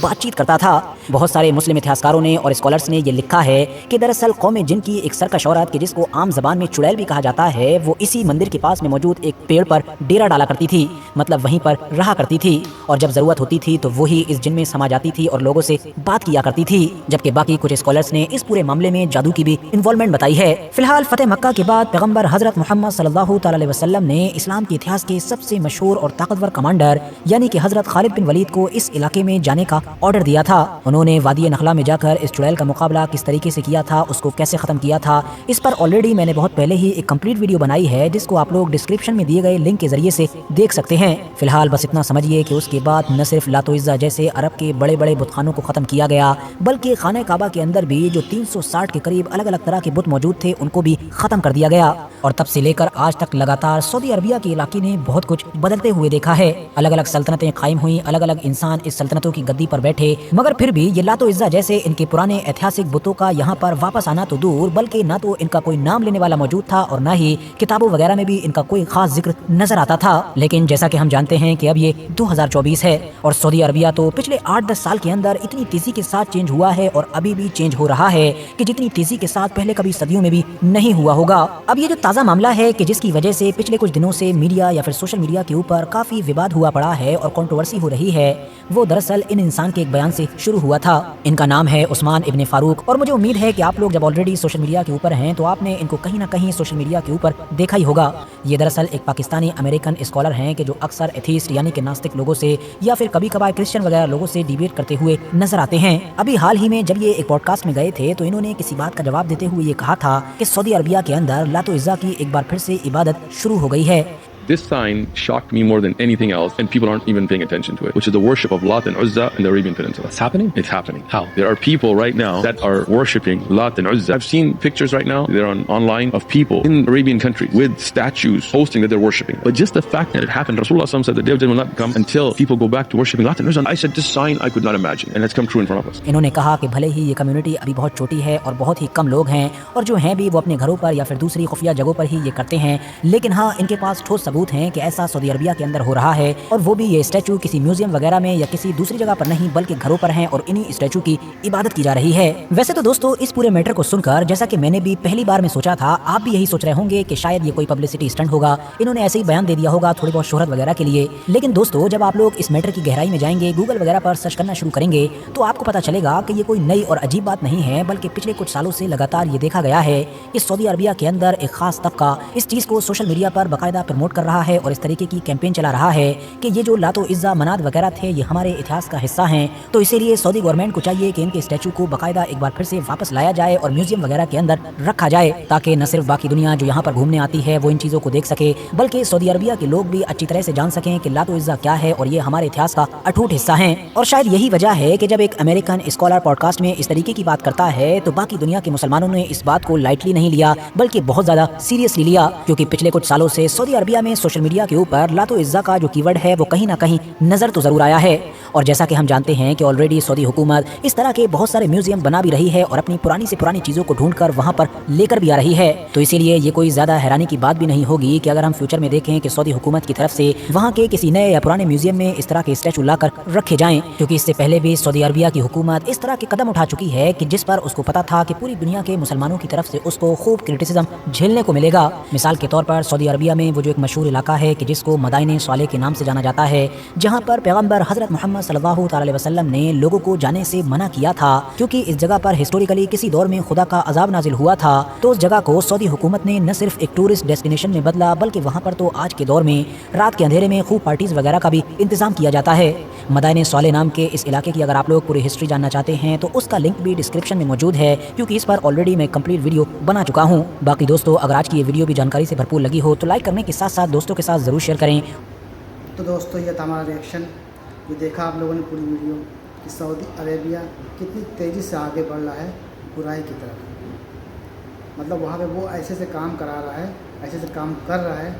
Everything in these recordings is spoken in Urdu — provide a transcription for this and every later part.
بات چیت کرتا تھا۔ بہت سارے مسلم اتہاسکاروں نے اور اسکالرس نے یہ لکھا ہے کہ دراصل قوم جن کی ایک سرکش عورت کہ جس کو عام زبان میں چڑیل بھی کہا جاتا ہے، وہ اسی مندر کے پاس میں موجود ایک پیڑ پر ڈیرا ڈالا کرتی تھی، مطلب وہیں پر رہا کرتی تھی، اور جب ضرورت ہوتی تھی تو وہی اس جن میں سما جاتی تھی اور لوگوں سے بات کیا کرتی تھی۔ جبکہ باقی کچھ اسکالرس نے اس پورے معاملے میں جادو کی بھی انوالومنٹ بتائی ہے۔ فی الحال فتح مکہ کے بعد پیغمبر حضرت محمد صلی اللہ تعالی علیہ وسلم نے اسلام کے اتہاس کے سب سے مشہور اور طاقتور کمانڈر یعنی کہ حضرت خالد بن ولید کو اس علاقے میں جانے کا آرڈر دیا تھا۔ انہوں نے وادی نخلا میں جا کر اس چڑیل کا مقابلہ کس طریقے سے کیا تھا، اس کو کیسے ختم کیا تھا، اس پر آلریڈی میں نے بہت پہلے ہی ایک کمپلیٹ ویڈیو بنائی ہے جس کو آپ لوگ ڈسکرپشن میں دیے گئے لنک کے ذریعے سے دیکھ سکتے ہیں۔ فی الحال بس اتنا سمجھیے کہ اس کے بعد نہ صرف لات و عزا جیسے عرب کے بڑے بڑے بت خانوں کو ختم کیا گیا، بلکہ خانہ کعبہ کے اندر بھی جو 360 کے قریب الگ الگ طرح کے بت موجود تھے ان کو بھی ختم کر دیا گیا۔ اور تب سے لے کر آج تک لگاتار سعودی عربیہ کے علاقے نے بہت کچھ بدلتے ہوئے دیکھا ہے۔ الگ الگ سلطنتیں قائم ہوئیں، الگ الگ انسان اس سلطنتوں کی گدی پر بیٹھے، مگر پھر بھی یہ لات و عزا جیسے ان کے پرانے ایتہاسک بتوں کا یہاں پر واپس آنا تو دور، بلکہ نہ تو ان کا کوئی نام لینے والا موجود تھا اور نہ ہی کتابوں وغیرہ میں بھی ان کا کوئی خاص ذکر نظر آتا تھا۔ لیکن جیسا کہ ہم جانتے ہیں کہ اب یہ 2024 ہے اور سعودی عربیہ تو پچھلے 8-10 سال کے اندر اتنی تیزی کے ساتھ چینج ہوا ہے اور ابھی بھی چینج ہو رہا ہے کہ جتنی تیزی کے ساتھ پہلے کبھی صدیوں میں بھی نہیں ہوا ہوگا۔ اب یہ جو تازہ معاملہ ہے کہ جس کی وجہ سے پچھلے کچھ دنوں سے میڈیا یا پھر سوشل میڈیا کے اوپر کافی وواد ہوا پڑا ہے اور کنٹروورسی ہو رہی ہے، وہ دراصل ان انسان کے ایک بیان سے شروع ہوا تھا۔ ان کا نام ہے عثمان ابن فاروق، اور مجھے امید ہے کہ آپ لوگ جب آلریڈی سوشل میڈیا کے اوپر ہیں تو آپ نے ان کو کہیں نہ کہیں سوشل میڈیا کے اوپر دیکھا ہی ہوگا۔ یہ دراصل ایک پاکستانی امریکن اسکالر ہیں کہ جو اکثر ایتھیسٹ یعنی کہ ناستک لوگوں سے یا پھر کبھی کبھار کرسچن وغیرہ لوگوں سے ڈیبیٹ کرتے ہوئے نظر آتے ہیں۔ ابھی حال ہی میں جب یہ ایک پوڈ کاسٹ میں گئے تھے تو انہوں نے کسی بات کا جواب دیتے ہوئے یہ کہا تھا کہ سعودی عربیہ کے اندر لات و عزا کی ایک بار پھر سے عبادت شروع ہو گئی ہے۔ This sign shocked me more than anything else, and people aren't even paying attention to it, which is the worship of Lat and Uzza in the Arabian Peninsula. It's happening? It's happening. How? There are people right now that are worshipping Lat and Uzza. I've seen pictures right now, they're online, of people in Arabian countries with statues posting that they're worshipping. But just the fact that it happened, Rasulullah said the day of Jannah will not come until people go back to worshipping Lat and Uzza. I said, this sign I could not imagine, and it's come true in front of us. انہوں نے کہا کہ بھلے ہی یہ کمیونٹی ابھی بہت چھوٹی ہے اور بہت ہی کم لوگ ہیں، اور جو ہیں بھی وہ اپنے گھروں پر یا پھر دوسری خفیہ جگہوں پر ہی یہ کرتے ہیں، لیکن ہاں ان کے پاس ٹھوس ثبوت ہیں کہ ایسا سعودی عربیہ کے اندر ہو رہا ہے، اور وہ بھی یہ اسٹیچو کسی میوزیم وغیرہ میں یا کسی دوسری جگہ پر نہیں بلکہ گھروں پر ہیں اور انہی اسٹیچو کی عبادت کی جا رہی ہے۔ ویسے تو دوستو اس پورے میٹر کو سن کر جیسا کہ میں نے بھی پہلی بار میں سوچا تھا، آپ بھی یہی سوچ رہے ہوں گے کہ شاید یہ کوئی پبلسٹی اسٹنٹ ہوگا، انہوں نے ایسے ہی بیان دے دیا ہوگا تھوڑی بہت شہرت وغیرہ کے لیے۔ لیکن دوستو جب آپ لوگ اس میٹر کی گہرائی میں جائیں گے، گوگل وغیرہ پر سرچ کرنا شروع کریں گے تو آپ کو پتہ چلے گا کہ یہ کوئی نئی اور عجیب بات نہیں ہے، بلکہ پچھلے کچھ سالوں سے لگاتار یہ دیکھا گیا ہے کہ سعودی عربیہ کے اندر ایک خاص طبقہ اس چیز کو سوشل میڈیا پر باقاعدہ پروموٹ کر رہا ہے اور اس طریقے کی کیمپین چلا رہا ہے کہ یہ جو لات و عزا مناد وغیرہ تھے یہ ہمارے اتہاس کا حصہ ہیں، تو اسی لیے سعودی گورنمنٹ کو چاہیے کہ ان کے اسٹیچو کو باقاعدہ ایک بار پھر سے واپس لایا جائے اور میوزیم وغیرہ کے اندر رکھا جائے، تاکہ نہ صرف باقی دنیا جو یہاں پر گھومنے آتی ہے وہ ان چیزوں کو دیکھ سکے، بلکہ سعودی عربیہ کے لوگ بھی اچھی طرح سے جان سکیں کہ لات و عزا کیا ہے اور یہ ہمارے اتہاس کا اٹوٹ حصہ ہیں۔ اور شاید یہی وجہ ہے کہ جب ایک امریکن اسکالر پوڈ کاسٹ میں اس طریقے کی بات کرتا ہے تو باقی دنیا کے مسلمانوں نے اس بات کو لائٹلی نہیں لیا بلکہ بہت زیادہ سیریسلی لیا، کیونکہ پچھلے کچھ سالوں سے سعودی عربیہ میں سوشل میڈیا کے اوپر لات و عزا کا جو کی ورڈ ہے وہ کہیں نہ کہیں نظر تو ضرور آیا ہے۔ اور جیسا کہ ہم جانتے ہیں کہ آلریڈی سعودی حکومت اس طرح کے بہت سارے میوزیم بنا بھی رہی ہے اور اپنی پرانی سے پرانی چیزوں کو ڈھونڈ کر وہاں پر لے کر بھی آ رہی ہے، تو اسی لیے یہ کوئی زیادہ حیرانی کی بات بھی نہیں ہوگی کہ اگر ہم فیوچر میں دیکھیں کہ سعودی حکومت کی طرف سے وہاں کے کسی نئے یا پرانے میوزیم میں اس طرح کے اسٹیچو لا کر رکھے جائیں، کیونکہ اس سے پہلے بھی سعودی عربیہ کی حکومت اس طرح کے قدم اٹھا چکی ہے کہ جس پر اس کو پتا تھا کہ پوری دنیا کے مسلمانوں کی طرف سے اس کو خوب کرٹیسزم جھیلنے کو ملے گا۔ مثال کے طور پر سعودی عربیہ میں وہ جو ایک مشہور علاقہ ہے کہ جس کو مدائن صالح کے نام سے جانا جاتا ہے، جہاں پر پیغمبر حضرت محمد صلی اللہ تعالی علیہ وسلم نے لوگوں کو جانے سے منع کیا تھا، کیونکہ اس جگہ پر ہسٹوریکلی کسی دور میں خدا کا عذاب نازل ہوا تھا، تو اس جگہ کو سعودی حکومت نے نہ صرف ایک ٹورسٹ ڈیسٹینیشن میں بدلا بلکہ وہاں پر تو آج کے دور میں رات کے اندھیرے میں خوب پارٹیز وغیرہ کا بھی انتظام کیا جاتا ہے۔ مدائن صالح نام کے اس علاقے کی اگر آپ لوگ پوری ہسٹری جاننا چاہتے ہیں تو اس کا لنک بھی ڈسکرپشن میں موجود ہے، کیونکہ اس پر آلریڈی میں کمپلیٹ ویڈیو بنا چکا ہوں۔ باقی دوستو اگر آج کی یہ ویڈیو بھی جانکاری سے بھرپور لگی ہو تو لائک کرنے کے ساتھ ساتھ دوستوں کے ساتھ ضرور شیئر کریں۔ تو دوستو یہ تھا ہمارا ریئیکشن، یہ دیکھا آپ لوگوں نے پوری ویڈیو کہ سعودی عربیہ کتنی تیزی سے آگے بڑھ رہا ہے برائی کی طرف، مطلب وہاں پہ وہ ایسے سے کام کرا رہا ہے، ایسے سے کام کر رہا ہے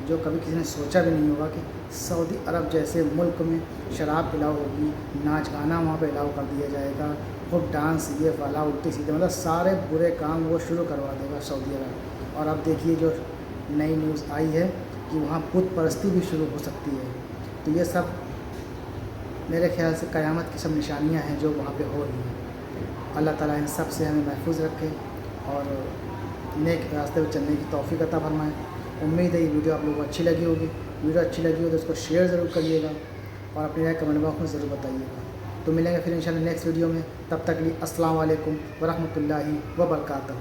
جو کبھی کسی نے سوچا بھی نہیں ہوگا کہ سعودی عرب جیسے ملک میں شراب الاؤ ہوگی، ناچ گانا وہاں پہ الاؤ کر دیا جائے گا، خوب ڈانس یہ والا الٹے سیدھے، مطلب سارے برے کام وہ شروع کروا دے گا سعودی عرب۔ اور اب دیکھیے جو نئی نیوز آئی ہے کہ وہاں بت پرستی بھی شروع ہو سکتی ہے. تو یہ سب میرے خیال سے قیامت کی سب نشانیاں ہیں جو وہاں پہ ہو رہی ہیں. اللہ تعالیٰ ان سب سے ہمیں محفوظ رکھے اور نیک راستے پہ چلنے کی توفیق عطا فرمائے. امید ہے یہ ویڈیو آپ لوگوں کو اچھی لگی ہوگی. ویڈیو اچھی لگی ہو تو اس کو شیئر ضرور کریے گا اور اپنی رائے کمنٹ باکس میں ضرور بتائیے گا. تو ملیں گے پھر انشاءاللہ نیکسٹ ویڈیو میں. تب تک لیے السلام علیکم ورحمۃ اللہ وبرکاتہ.